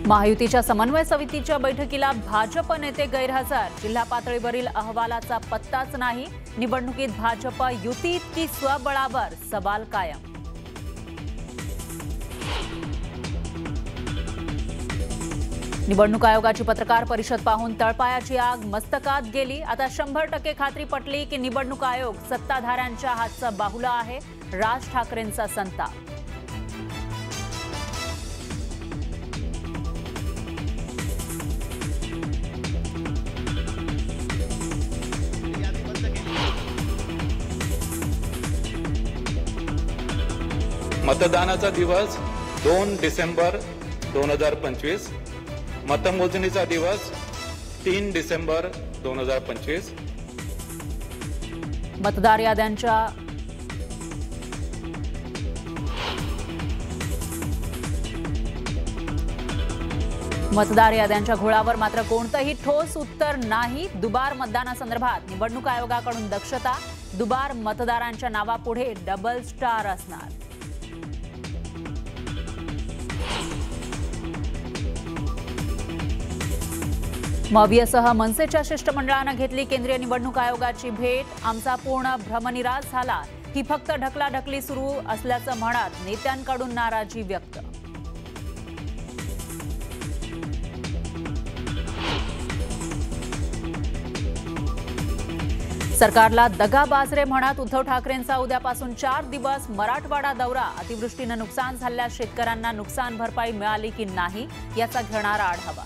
महायुतीच्या समन्वय समितीच्या बैठकीला भाजप नेते गैरहजर। जिल्हा पातळीवरील अहवालाचा पत्ताच नाही। निवडणुकीत भाजप युतीत की स्वबळावर सवाल कायम। निवडणूक आयोगाची पत्रकार परिषद पाहून तळपायाची आग मस्तकात गेली। आता 100% खात्री पटली की निवडणूक आयोग सत्ताधाऱ्यांच्या हातचा बाहुला आहे। राज ठाकरेंचा संताप। मतदानाचा दिवस 2 डिसेंबर 2025, मतमोजणीचा दिवस 3 डिसेंबर 2025। मतदार याद्यांच्या घोळावर मात्र कोणतंही ठोस उत्तर नाही। दुबार मतदानासंदर्भात निवडणूक आयोगाकडून दक्षता। दुबार मतदारांच्या नावापुढे डबल स्टार असणार। मवियासह मनसेच्या शिष्टमंडळानं घेतली केंद्रीय निवडणूक आयोगाची भेट। आमचा पूर्ण भ्रमनिरास झाला। ही फक्त ढकलाढकली सुरू असल्याचं म्हणत नेत्यांकडून नाराजी व्यक्त। सरकारला दगाबाज रे म्हणत उद्धव ठाकरेंचा उद्यापासून 4 दिवस मराठवाडा दौरा। अतिवृष्टीनं नुकसान झालेल्या शेतकऱ्यांना नुकसान भरपाई मिळाली की नाही याचा घेणारा आढावा।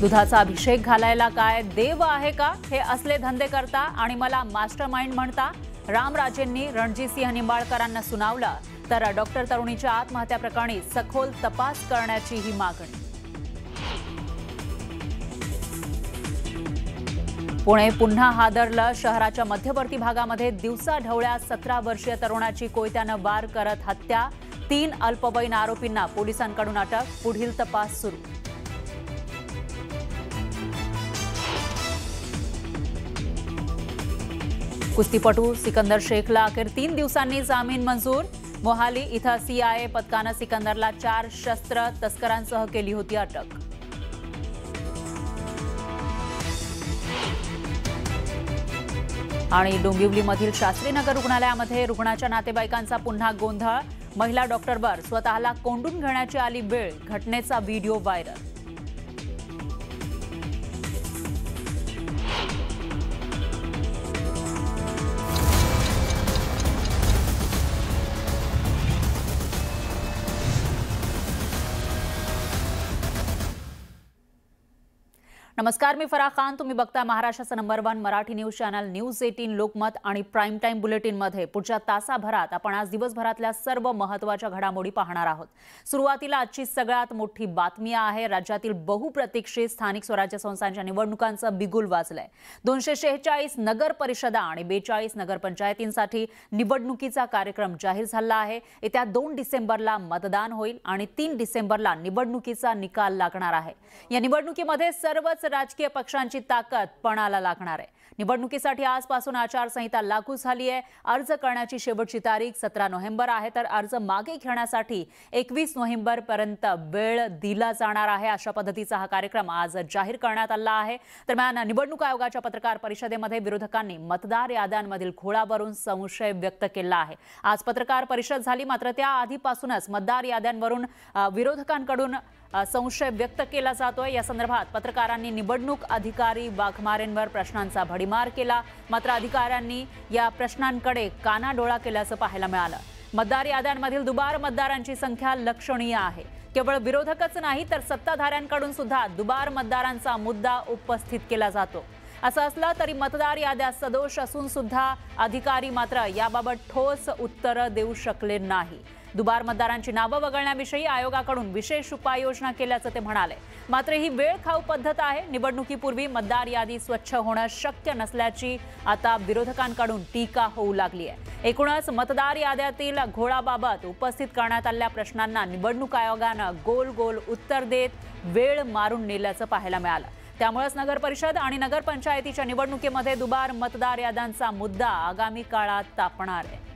दुधाचा अभिषेक घालायला काय देव आहे का? हे असले धंदे करता आणि मला मास्टरमाइंड म्हणता। रामराजेंनी रणजितसिंह निंबाळकरांना सुनावलं। तर डॉक्टर तरुणीच्या आत्महत्या प्रकरणी सखोल तपास करण्याची ही मागणी। पुणे पुन्हा हादरलं। शहराच्या मध्यवर्ती भागामध्ये दिवसा ढवळ्या 17 वर्षीय तरुणाची कोयत्यानं वार करत हत्या। 3 अल्पवयीन आरोपींना पोलिसांकडून अटक। पुढील तपास सुरू। कुस्तीपटू सिकंदर शेखला अखेर 3 दिवसांनी जामीन मंजूर। मोहाली इथं सीआयए पथकानं सिकंदरला 4 शस्त्र तस्करांसह केली होती अटक। आणि डोंबिवलीमधील शास्त्रीनगर रुग्णालयामध्ये रुग्णाच्या नातेवाईकांचा पुन्हा गोंधळ। महिला डॉक्टरवर स्वतःला कोंडून घेण्याची आली वेळ। घटनेचा व्हिडिओ व्हायरल। नमस्कार, मी फराह खान। तुम्ही बघता महाराष्ट्राचा number 1 Marathi news channel news 18 Lokmat आणि प्राईम टाइम बुलेटिन मध्ये पुढच्या तासाभरात आपण आज दिवसभरातल्या सर्व महत्त्वाच्या घडामोडी पाहणार आहोत। सुरुवातीला आजची सगळ्यात मोठी बातमी आहे। राज्यातील बहुप्रतीक्षित स्थानिक स्वराज्य संस्थांच्या निवडणुकांचं बिगुल वाजलंय। 246 नगर परिषदा आणि 42 नगरपंचायतींसाठी निवडणुकीचा कार्यक्रम जाहीर झाला आहे। येत्या 2 डिसेंबरला मतदान होईल आणि 3 डिसेंबरला निवडणुकीचा निकाल लागणार आहे। या निवडणुकीमध्ये सर्वच राजकीय पक्षांची ताकद पणाला लागणार आहे। निवडणुकीसाठी आजपासून आचारसंहिता लागू झाली आहे। अर्ज करण्याची शेवटची तारीख 17 नोव्हेंबर आहे। तर अर्ज मागे घेण्यासाठी 21 नोव्हेंबर पर्यंत वेळ दिला जाणार आहे। अशा पद्धतीचा हा कार्यक्रम आज जाहीर करण्यात आला आहे। दरम्यान निवडणूक आयोगाच्या पत्रकार परिषदेमध्ये विरोधकांनी मतदार याद्यांमधील घोळावरून संशय व्यक्त केला आहे। आज पत्रकार परिषद झाली, मात्र त्या आधीपासूनच मतदार याद्यांवरून विरोधकांकडून संशय व्यक्त केला जातोय। या संदर्भात पत्रकारांनी निवडणूक अधिकारी वाघमारेंवर प्रश्नांचा भडीमार केला, मात्र अधिकाऱ्यांनी या प्रश्नांकडे कानाडोळा केल्याचं पाहायला मिळालं। मतदार याद्यांमधील दुबार मतदारांची संख्या लक्षणीय आहे। केवळ विरोधकच नाही तर सत्ताधाऱ्यांकडून सुद्धा दुबार मतदारांचा मुद्दा उपस्थित केला जातो। असं असलं तरी मतदार याद्या सदोष असून सुद्धा अधिकारी मात्र याबाबत ठोस उत्तर देऊ शकले नाही। दुबार मतदारांची नावं वगळण्याविषयी आयोगाकडून विशेष उपाययोजना केल्याचं ते म्हणाले। मात्र ही वेळखाऊ पद्धत आहे। निवडणुकीपूर्वी मतदार यादी स्वच्छ होणं शक्य नसल्याची आता विरोधकांकडून टीका होऊ लागली आहे। एकूणच मतदार याद्यातील घोळाबाबत उपस्थित करण्यात आलेल्या प्रश्नांना निवडणूक आयोगानं गोल गोल उत्तर देत वेळ मारून नेल्याचं पाहायला मिळालं। त्यामुळेच नगर परिषद आणि नगरपंचायतीच्या निवडणुकीमध्ये दुबार मतदार याद्यांचा मुद्दा आगामी काळात तापणार आहे।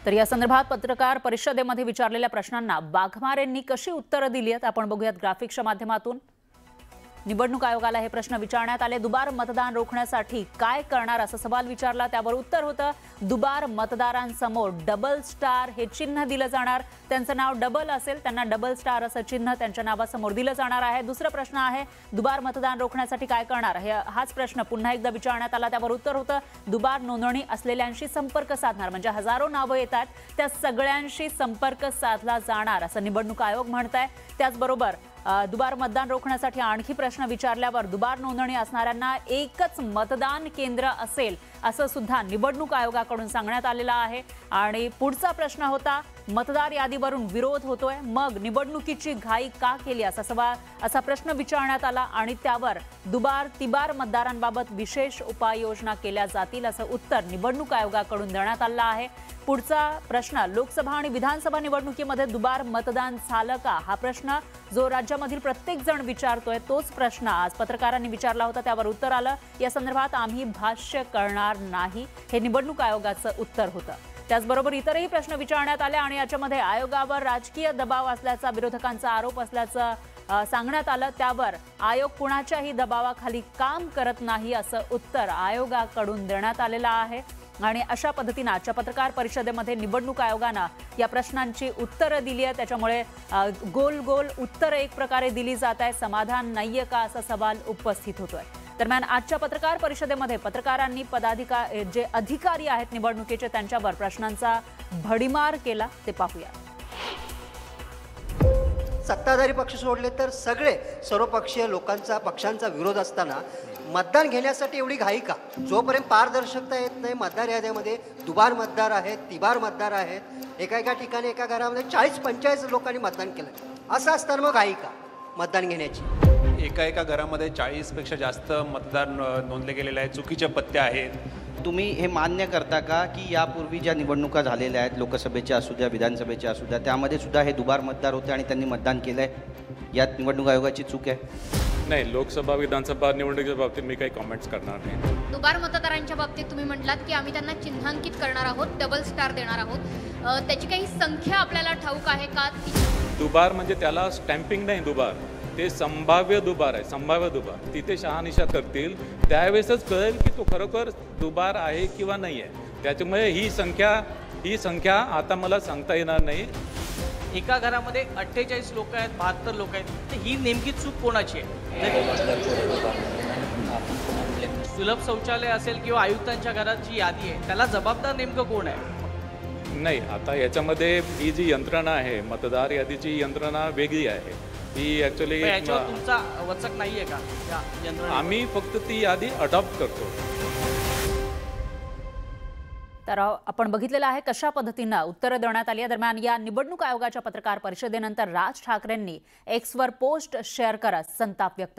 तर या संदर्भात पत्रकार परिषदेमध्ये विचारलेल्या प्रश्नांना वाघमारेंनी कशी उत्तरं दिली आहेत आपण बघूयात ग्राफिक्सच्या माध्यमातून। निवडणूक आयोगाला हे प्रश्न विचारण्यात आले। दुबार मतदान रोखण्यासाठी काय करणार असा सवाल विचारला, त्यावर उत्तर होतं दुबार मतदारांसमोर डबल स्टार हे चिन्ह दिलं जाणार। त्यांचं नाव डबल असेल, त्यांना डबल स्टार असं चिन्ह त्यांच्या नावासमोर दिलं जाणार आहे। दुसरा प्रश्न आहे दुबार मतदान रोखण्यासाठी काय करणार, हाच प्रश्न पुन्हा एकदा विचारण्यात आला। त्यावर उत्तर होतं दुबार नोंदणी असलेल्यांशी संपर्क साधणार, म्हणजे हजारो नावं येतात त्या सगळ्यांशी संपर्क साधला जाणार असं निवडणूक आयोग म्हणतंय। त्याचबरोबर दुबार मतदान रोखण्यासाठी आणखी प्रश्न विचारल्यावर दुबार नोंदणी असणाऱ्यांना एकच मतदान केंद्र असेल असं सुद्धा निवडणूक आयोगाकडून सांगण्यात आलेलं आहे। आणि पुढचा प्रश्न होता मतदार यादीवरून विरोध होतोय, मग निवडणुकीची घाई का केली असा प्रश्न विचारण्यात आला आणि त्यावर दुबार तिबार मतदारांबाबत विशेष उपाययोजना केल्या जातील असं उत्तर निवडणूक आयोगाकडून देण्यात आलं आहे। पुढचा प्रश्न लोकसभा आणि विधानसभा निवडणुकीमध्ये दुबार मतदान झालं का, हा प्रश्न जो राज्यामधील प्रत्येक जण विचारतोय तोच प्रश्न आज पत्रकारांनी विचारला होता। त्यावर उत्तर आलं या संदर्भात आम्ही भाष्य करणार नाही, हे निवडणूक आयोगाचं उत्तर होतं। त्याचबरोबर इतरही प्रश्न विचारण्यात आले आणि याच्यामध्ये आयोगावर राजकीय दबाव असल्याचा विरोधकांचा आरोप असल्याचं सांगण्यात आलं। त्यावर आयोग कुणाच्याही दबावाखाली काम करत नाही असं उत्तर आयोगाकडून देण्यात आलेलं आहे। आणि अशा पद्धतीने आजच्या पत्रकार परिषदेमध्ये निवडणूक आयोगानं या प्रश्नांची उत्तरं दिली आहेत। त्याच्यामुळे गोल गोल उत्तरं एक प्रकारे दिली जात आहे, समाधान नाहीये का असा सवाल उपस्थित होतोय। दरम्यान आजच्या पत्रकार परिषदेमध्ये पत्रकारांनी जे अधिकारी आहेत निवडणुकीचे त्यांच्यावर प्रश्नांचा भडीमार केला, ते पाहूया। सत्ताधारी पक्ष सोडले तर सगळे सर्वपक्षीय पक्षांचा विरोध असताना मतदान घेण्यासाठी एवढी घाई का? जोपर्यंत पारदर्शकता येत नाही, मतदार याद्यामध्ये दुबार मतदार आहेत, तिबार मतदार आहेत, एका ठिकाणी एका घरामध्ये 40-45 लोकांनी मतदान केलं, असं असताना मग घाई का मतदान घेण्याची? एका घरामध्ये 40पेक्षा जास्त मतदार नोंदले गेलेले आहेत, चुकीचे पत्ते आहेत। तुम्ही हे मान्य करता का की यापूर्वी ज्या निवडणुका झालेल्या आहेत, लोकसभेच्या असू द्या विधानसभेच्या असू द्या, त्यामध्ये सुद्धा हे दुबार मतदार होते आणि त्यांनी मतदान केलंय, यात निवडणूक आयोगाची चूक आहे? नाही, लोकसभा विधानसभा निवडणुकीच्या बाबतीत मी काही कॉमेंट्स करणार नाही। दुबार मतदारांच्या बाबतीत तुम्ही म्हटलात की आम्ही त्यांना चिन्हांकित करणार आहोत, डबल स्टार देणार आहोत, त्याची काही संख्या आपल्याला ठाऊक आहे का? दुबार म्हणजे त्याला स्टॅम्पिंग नाही, दुबार ते संभाव्य दुबार आहे, संभाव्य दुबार। तिथे शहानिशा करतील त्यावेळेसच कळेल की तो खरोखर दुबार आहे किंवा नाही आहे। त्याच्यामुळे ही संख्या आता मला सांगता येणार नाही। एका घरामध्ये 48 लोक आहेत, 72 लोक आहेत, तर ही नेमकी चूक कोणाची आहे? सुलभ शौचालय असेल किंवा आयुक्तांच्या घराची यादी आहे, त्याला जबाबदार नेमकं कोण आहे? नाही, आता याच्यामध्ये ही जी यंत्रणा आहे, मतदार यादीची यंत्रणा वेगळी आहे। ही ॲक्च्युली याच्यावर तुमचा वचक नाही आहे का या यंत्रणेवर? आम्ही फक्त ती यादी अडॉप्ट करतो। तर आपण बघितलेलं आहे कशा पद्धतीनं उत्तरं देण्यात आली आहे। दरम्यान या निवडणूक आयोगाच्या पत्रकार परिषदेनंतर राज ठाकरेंनी एक्सवर पोस्ट शेअर करत संताप व्यक्त